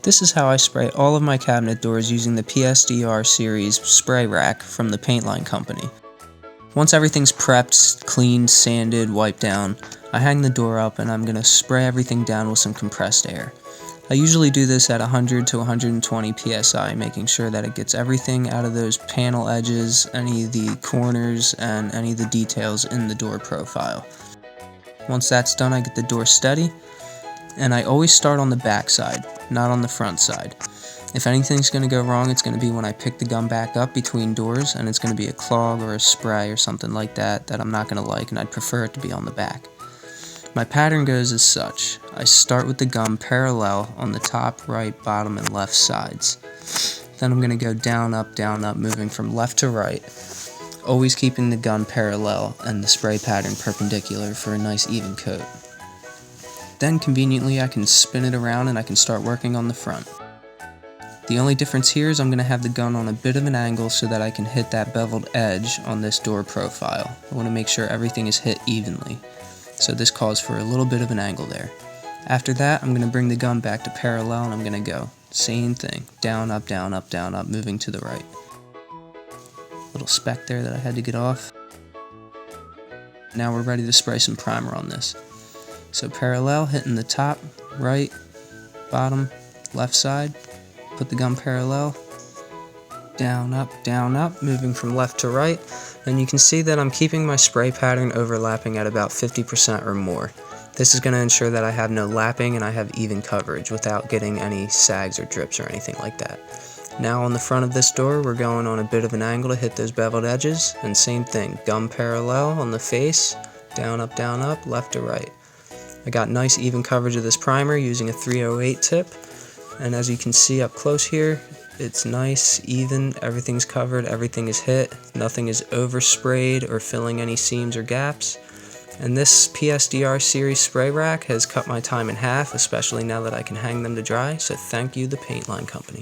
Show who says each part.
Speaker 1: This is how I spray all of my cabinet doors using the PSDR Series Spray Rack from the PaintLine Company. Once everything's prepped, cleaned, sanded, wiped down, I hang the door up and I'm going to spray everything down with some compressed air. I usually do this at 100 to 120 psi, making sure that it gets everything out of those panel edges, any of the corners, and any of the details in the door profile. Once that's done, I get the door steady, and I always start on the back side, not on the front side. If anything's going to go wrong, it's going to be when I pick the gum back up between doors, and it's going to be a clog or a spray or something like that I'm not going to like, and I'd prefer it to be on the back. My pattern goes as such. I start with the gum parallel on the top, right, bottom, and left sides. Then I'm going to go down, up, moving from left to right, always keeping the gum parallel and the spray pattern perpendicular for a nice even coat. Then conveniently I can spin it around and I can start working on the front. The only difference here is I'm going to have the gun on a bit of an angle so that I can hit that beveled edge on this door profile. I want to make sure everything is hit evenly, so this calls for a little bit of an angle there. After that, I'm going to bring the gun back to parallel and I'm going to go same thing, down, up, moving to the right. Little speck there that I had to get off. Now we're ready to spray some primer on this. So parallel, hitting the top, right, bottom, left side. Put the gun parallel, down, up, moving from left to right, and you can see that I'm keeping my spray pattern overlapping at about 50% or more. This is going to ensure that I have no lapping and I have even coverage without getting any sags or drips or anything like that. Now on the front of this door, we're going on a bit of an angle to hit those beveled edges, and same thing, gum parallel on the face, down, up, left to right. I got nice even coverage of this primer using a 308 tip. And as you can see up close here, it's nice, even, everything's covered, everything is hit, nothing is oversprayed or filling any seams or gaps. And this PSDR Series Spray Rack has cut my time in half, especially now that I can hang them to dry, so thank you, the PaintLine Company.